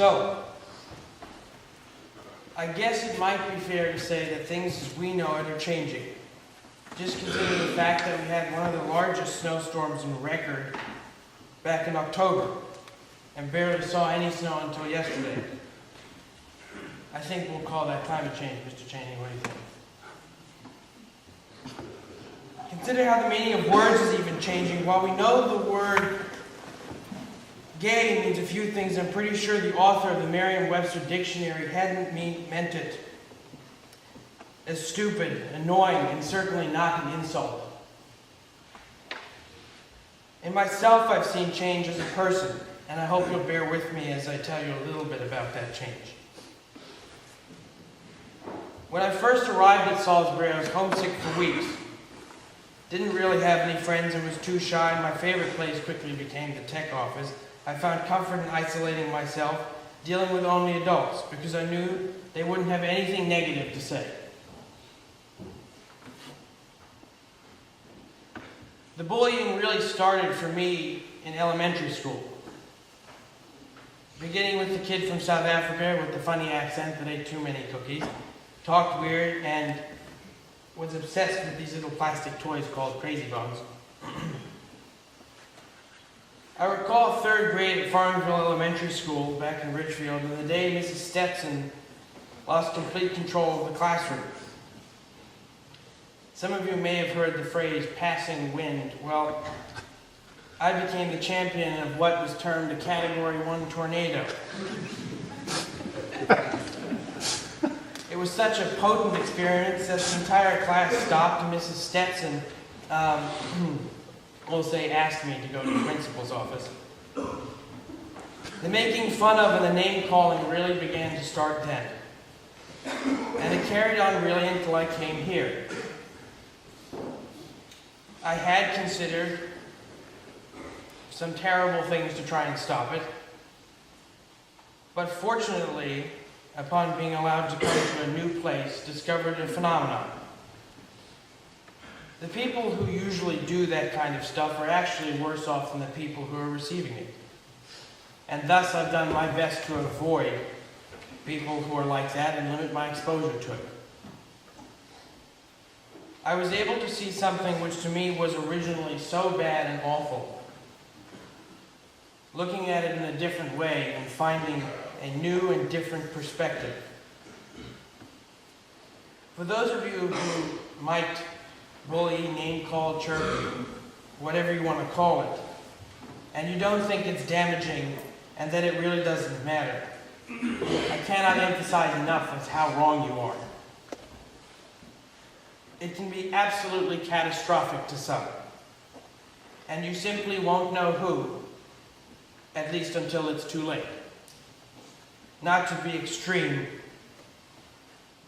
So, I guess it might be fair to say that things as we know it are changing. Just consider the fact that we had one of the largest snowstorms in record back in October and barely saw any snow until yesterday. I think we'll call that climate change, Mr. Cheney. What do you think? Consider how the meaning of words is even changing. While we know the word gay means a few things, I'm pretty sure the author of the Merriam-Webster dictionary hadn't meant it as stupid, annoying, and certainly not an insult. In myself, I've seen change as a person, and I hope you'll bear with me as I tell you a little bit about that change. When I first arrived at Salisbury, I was homesick for weeks. Didn't really have any friends and was too shy, and my favorite place quickly became the tech office. I found comfort in isolating myself, dealing with only adults, because I knew they wouldn't have anything negative to say. The bullying really started for me in elementary school. Beginning with the kid from South Africa with the funny accent that ate too many cookies, talked weird, and was obsessed with these little plastic toys called Crazy Bones. I recall third grade at Farmville Elementary School back in Richfield, and the day Mrs. Stetson lost complete control of the classroom. Some of you may have heard the phrase passing wind. Well, I became the champion of what was termed a Category 1 tornado. It was such a potent experience that the entire class stopped, and Mrs. Stetson, we'll say, asked me to go to the principal's office. The making fun of and the name-calling really began to start then. And it carried on really until I came here. I had considered some terrible things to try and stop it, but fortunately, upon being allowed to come to a new place, discovered a phenomenon. The people who usually do that kind of stuff are actually worse off than the people who are receiving it. And thus I've done my best to avoid people who are like that and limit my exposure to it. I was able to see something which to me was originally so bad and awful, looking at it in a different way and finding a new and different perspective. For those of you who might bully, name-call, chirp, whatever you want to call it, and you don't think it's damaging and that it really doesn't matter, I cannot emphasize enough as how wrong you are. It can be absolutely catastrophic to some, and you simply won't know who, at least until it's too late. Not to be extreme,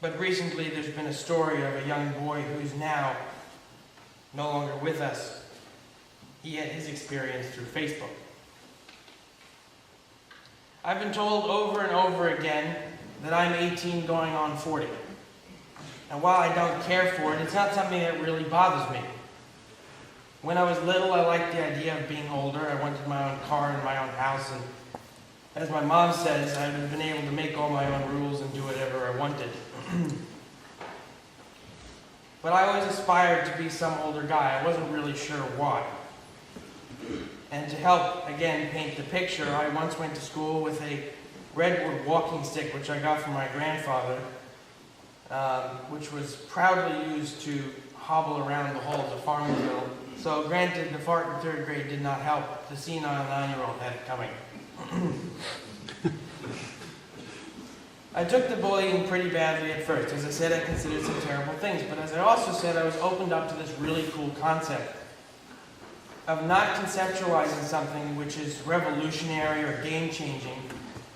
but recently there's been a story of a young boy who's now no longer with us. He had his experience through Facebook. I've been told over and over again that I'm 18 going on 40. And while I don't care for it, it's not something that really bothers me. When I was little, I liked the idea of being older. I wanted my own car and my own house, and as my mom says, I've been able to make all my own rules and do whatever I wanted. But I always aspired to be some older guy. I wasn't really sure why. And to help, again, paint the picture, I once went to school with a redwood walking stick, which I got from my grandfather, which was proudly used to hobble around the halls of Farmville. So granted, the fart in third grade did not help. The senile 9-year-old had it coming. I took the bullying pretty badly at first. As I said, I considered some terrible things, but as I also said, I was opened up to this really cool concept of not conceptualizing something which is revolutionary or game-changing,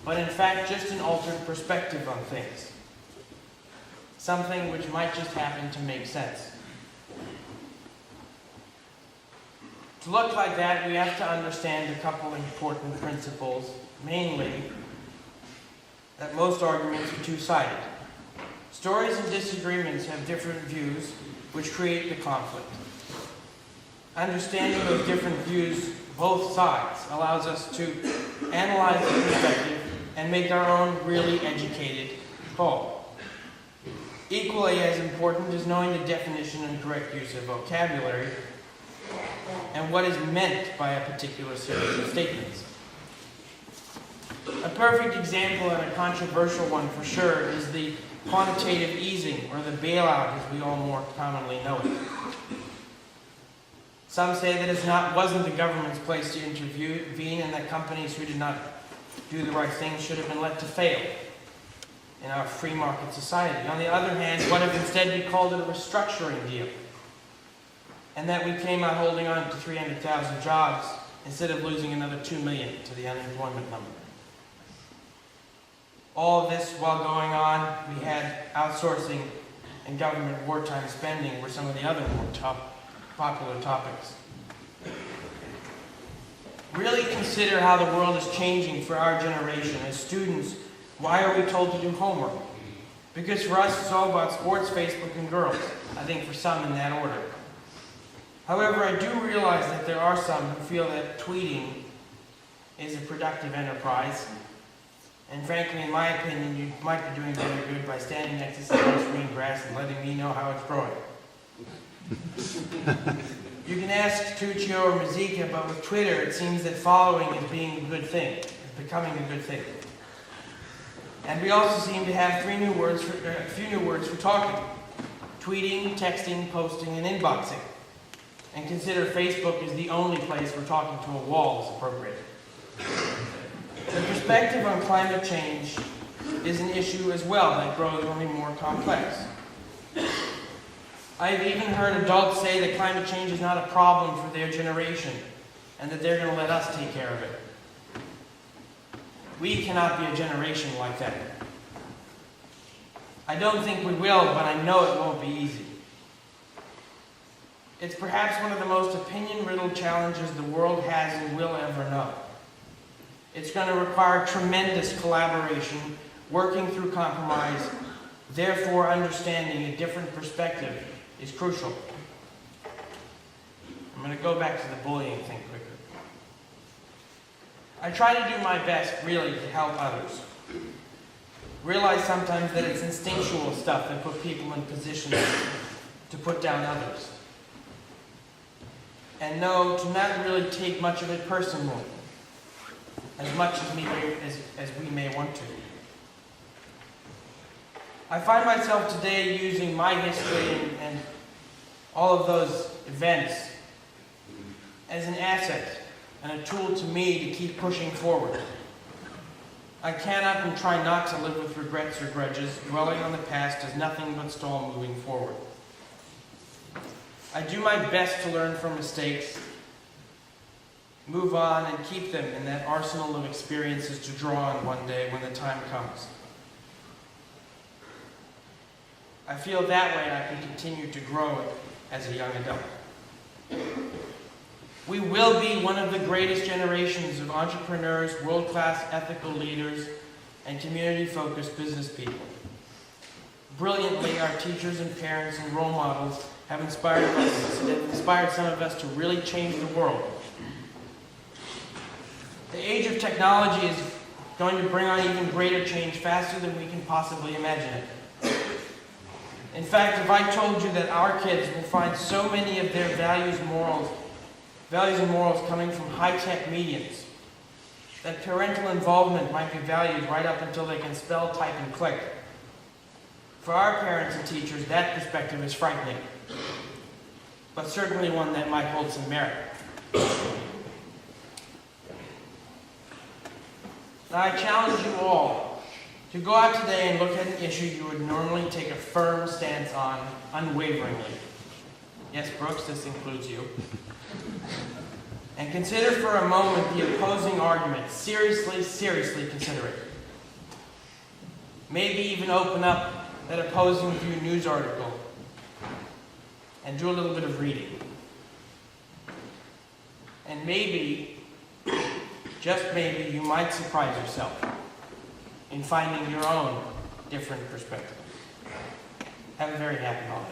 but in fact just an altered perspective on things. Something which might just happen to make sense. To look like that, we have to understand a couple important principles, mainly that most arguments are two-sided. Stories and disagreements have different views, which create the conflict. Understanding those different views, both sides, allows us to analyze the perspective and make our own really educated call. Equally as important is knowing the definition and correct use of vocabulary and what is meant by a particular series of statements. A perfect example, and a controversial one for sure, is the quantitative easing, or the bailout as we all more commonly know it. Some say that it wasn't the government's place to intervene, and that companies who did not do the right thing should have been let to fail in our free market society. On the other hand, what if instead we called it a restructuring deal, and that we came out holding on to 300,000 jobs instead of losing another 2 million to the unemployment number? All of this while going on, we had outsourcing and government wartime spending were some of the other more popular topics. Really consider how the world is changing for our generation. As students, why are we told to do homework? Because for us, it's all about sports, Facebook, and girls. I think for some in that order. However, I do realize that there are some who feel that tweeting is a productive enterprise. And frankly, in my opinion, you might be doing very good by standing next to some nice green grass and letting me know how it's growing. You can ask Tuccio or Mazika, but with Twitter, it seems that following is being a good thing. It's becoming a good thing. And we also seem to have a few new words for talking. Tweeting, texting, posting, and inboxing. And consider Facebook is the only place where talking to a wall is appropriate. The perspective on climate change is an issue as well that grows only more complex. I've even heard adults say that climate change is not a problem for their generation and that they're going to let us take care of it. We cannot be a generation like that. I don't think we will, but I know it won't be easy. It's perhaps one of the most opinion-riddled challenges the world has and will ever know. It's going to require tremendous collaboration, working through compromise, therefore understanding a different perspective is crucial. I'm going to go back to the bullying thing quickly. I try to do my best, really, to help others. Realize sometimes that it's instinctual stuff that put people in positions to put down others. And no, to not really take much of it personally, as much as we may want to. I find myself today using my history and all of those events as an asset and a tool to me to keep pushing forward. I cannot and try not to live with regrets or grudges. Dwelling on the past does nothing but stall moving forward. I do my best to learn from mistakes, move on, and keep them in that arsenal of experiences to draw on one day when the time comes. I feel that way I can continue to grow as a young adult. We will be one of the greatest generations of entrepreneurs, world-class ethical leaders, and community-focused business people. Brilliantly, our teachers and parents and role models have inspired some of us to really change the world. The age of technology is going to bring on even greater change faster than we can possibly imagine it. In fact, if I told you that our kids will find so many of their values and morals coming from high-tech mediums, that parental involvement might be valued right up until they can spell, type, and click. For our parents and teachers, that perspective is frightening, but certainly one that might hold some merit. Now, I challenge you all to go out today and look at an issue you would normally take a firm stance on unwaveringly. Yes, Brooks, this includes you. And consider for a moment the opposing argument. Seriously consider it. Maybe even open up that opposing view news article and do a little bit of reading. And maybe, just maybe, you might surprise yourself in finding your own different perspective. Have a very happy holiday.